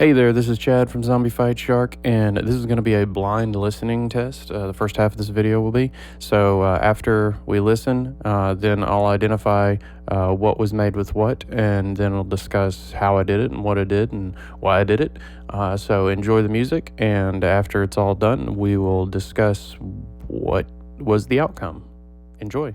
Hey there, this is Chad from Zombie Fight Shark, and this is going to be a blind listening test. The first half of this video will be. So after we listen, then I'll identify what was made with what, and then I'll discuss how I did it and what I did and why I did it. So enjoy the music, and after it's all done, we will discuss what was the outcome. Enjoy.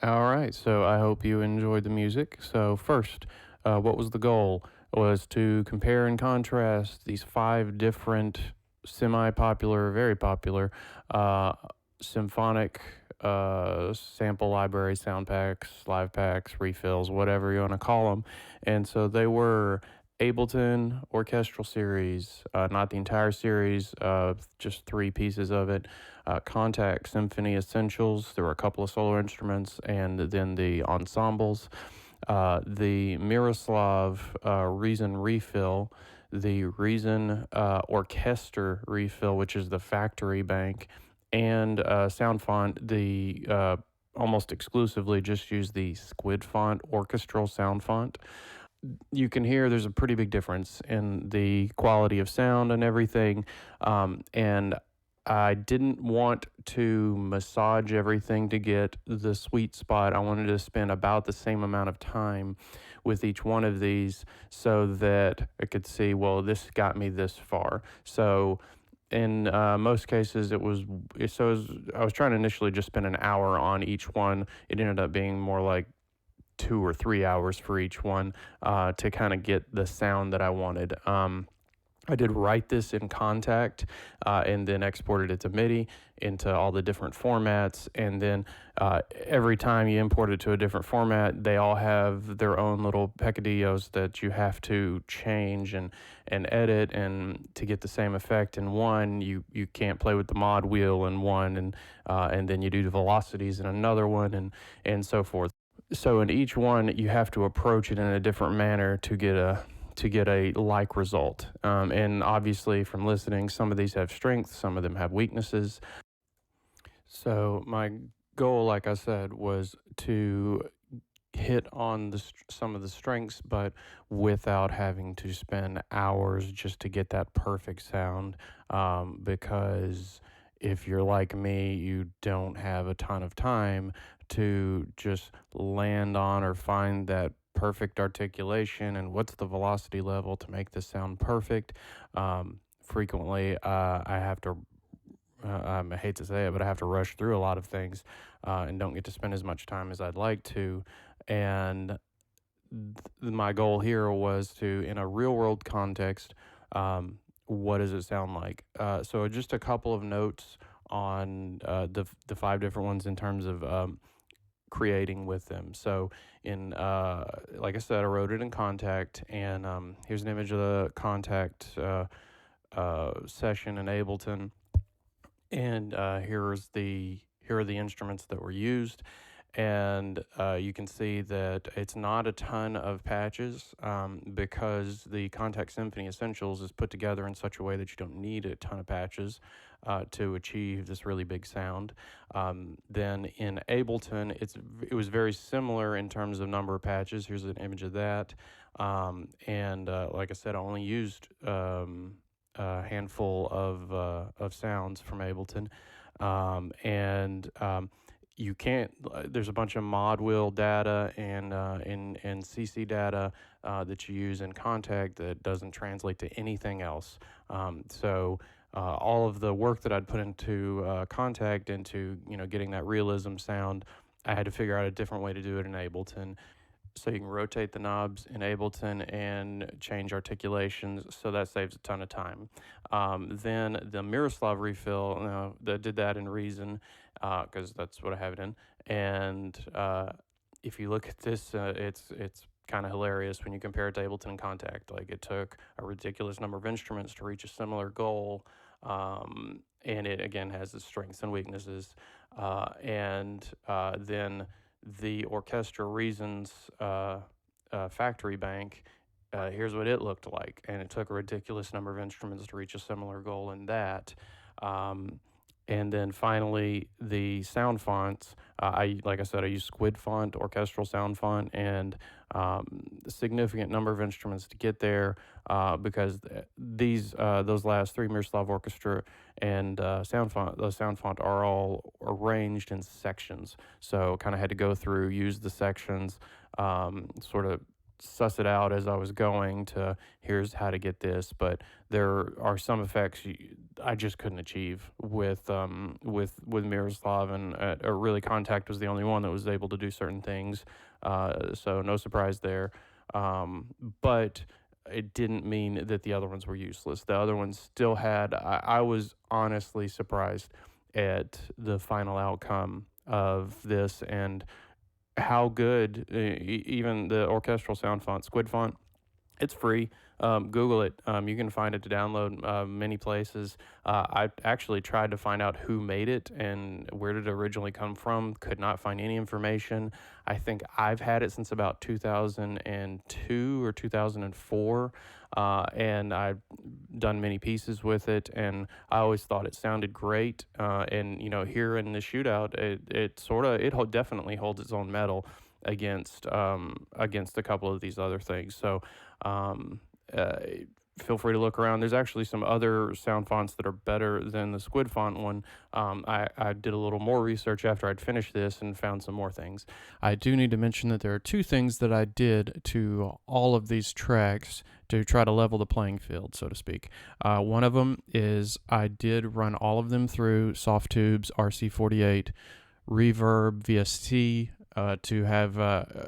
All right, so I hope you enjoyed the music. So first, what was the goal? Was to compare and contrast these 5 different semi-popular, very popular uh, symphonic sample library, sound packs, live packs, refills, whatever you want to call them. And so they were Ableton Orchestral series, not the entire series, just 3 pieces of it. Kontakt Symphony Essentials. There were a couple of solo instruments, and then the ensembles. The Miroslav Reason Refill, the Reason Orkester Refill, which is the factory bank, and Soundfont, the almost exclusively just use the Squidfont Orchestral Soundfont. You can hear there's a pretty big difference in the quality of sound and everything. And I didn't want to massage everything to get the sweet spot. I wanted to spend about the same amount of time with each one of these so that I could see, well, this got me this far. So in most cases, I was trying to initially just spend an hour on each one. It ended up being more like 2 or 3 hours for each one to kind of get the sound that I wanted. I did write this in Kontakt and then exported it to MIDI into all the different formats. And then every time you import it to a different format, they all have their own little peccadillos that you have to change and edit. And to get the same effect in one, you can't play with the mod wheel in one, and then you do the velocities in another one, and so forth. So in each one, you have to approach it in a different manner to get a like result. And obviously, from listening, some of these have strengths, some of them have weaknesses. So my goal, like I said, was to hit on some of the strengths, but without having to spend hours just to get that perfect sound. Because if you're like me, you don't have a ton of time to just land on or find that perfect articulation and what's the velocity level to make this sound perfect. Frequently, I have to I hate to say it, but I have to rush through a lot of things and don't get to spend as much time as I'd like to. And my goal here was to, in a real world context, what does it sound like? So just a couple of notes on the 5 different ones in terms of creating with them. So in like I said, I wrote it in Kontakt, and here's an image of the Kontakt session in Ableton. And here are the instruments that were used, and you can see that it's not a ton of patches because the Kontakt Symphony Essentials is put together in such a way that you don't need a ton of patches to achieve this really big sound. Then in Ableton, it was very similar in terms of number of patches. Here's an image of that, and like I said, I only used a handful of sounds from Ableton, and you can't. There's a bunch of mod wheel data and CC data that you use in Kontakt that doesn't translate to anything else. So all of the work that I'd put into Kontakt into getting that realism sound, I had to figure out a different way to do it in Ableton. So you can rotate the knobs in Ableton and change articulations, so that saves a ton of time. Then the Miroslav refill, that did that in Reason, because that's what I have it in. And if you look at this, it's kind of hilarious when you compare it to Ableton and Kontakt. Like, it took a ridiculous number of instruments to reach a similar goal, and it again has its strengths and weaknesses. And then the Orchestra Reasons factory bank. Here's what it looked like, and it took a ridiculous number of instruments to reach a similar goal in that. Um, and then finally, the Soundfonts. Like I said, I use Squidfont, Orchestral Soundfont, and a significant number of instruments to get there, because those last three, Miroslav, Orchestra, and Soundfont, the Soundfont are all arranged in sections. So kind of had to go through, use the sections, sort of suss it out as I was going to here's how to get this. But there are some effects I just couldn't achieve with Miroslav, and really Kontakt was the only one that was able to do certain things. So no surprise there. But it didn't mean that the other ones were useless. The other ones still had. I was honestly surprised at the final outcome of this, and how good even the orchestral sound font, Squidfont. It's free. Google it. You can find it to download many places. I actually tried to find out who made it and where did it originally come from. Could not find any information. I think I've had it since about 2002 or 2004, and I've done many pieces with it, and I always thought it sounded great. And here in the Shootout, it definitely holds its own metal against a couple of these other things. So feel free to look around. There's actually some other sound fonts that are better than the Squidfont one. I did a little more research after I'd finished this and found some more things. I do need to mention that there are two things that I did to all of these tracks to try to level the playing field, so to speak. One of them is I did run all of them through Softube RC48 Reverb VST, to have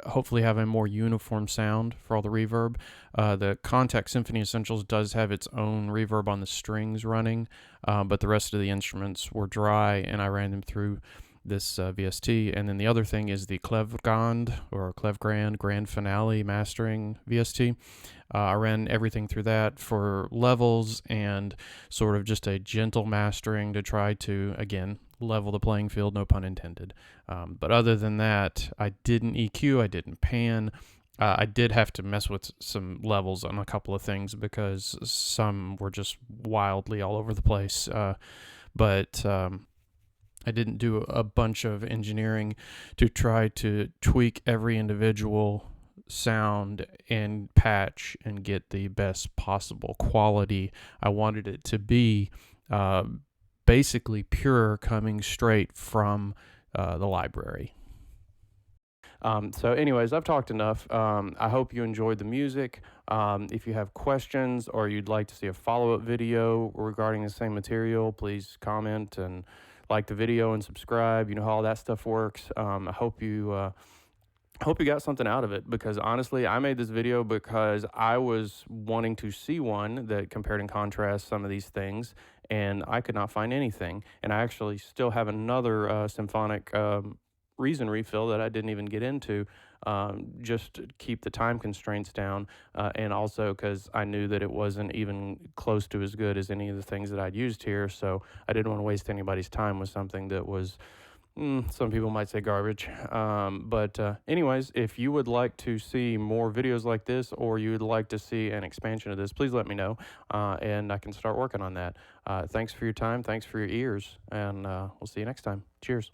hopefully have a more uniform sound for all the reverb. The Kontakt Symphony Essentials does have its own reverb on the strings running, but the rest of the instruments were dry, and I ran them through this VST. And then the other thing is the Klevgrand Grand Finale Mastering VST. I ran everything through that for levels and sort of just a gentle mastering to try to, again, level the playing field, no pun intended. But other than that, I didn't EQ, I didn't pan. I did have to mess with some levels on a couple of things because some were just wildly all over the place. But I didn't do a bunch of engineering to try to tweak every individual sound and patch and get the best possible quality. I wanted it to be basically pure, coming straight from the library. So anyways, I've talked enough. I hope you enjoyed the music. If you have questions or you'd like to see a follow-up video regarding the same material, please comment and like the video and subscribe. You know how all that stuff works. I hope you got something out of it, because honestly, I made this video because I was wanting to see one that compared and contrast some of these things, and I could not find anything. And I actually still have another Symphonic reason refill that I didn't even get into, just to keep the time constraints down, and also because I knew that it wasn't even close to as good as any of the things that I'd used here, so I didn't want to waste anybody's time with something that was, some people might say garbage. But anyways, if you would like to see more videos like this, or you would like to see an expansion of this, please let me know, and I can start working on that. Thanks for your time, thanks for your ears, and we'll see you next time. Cheers.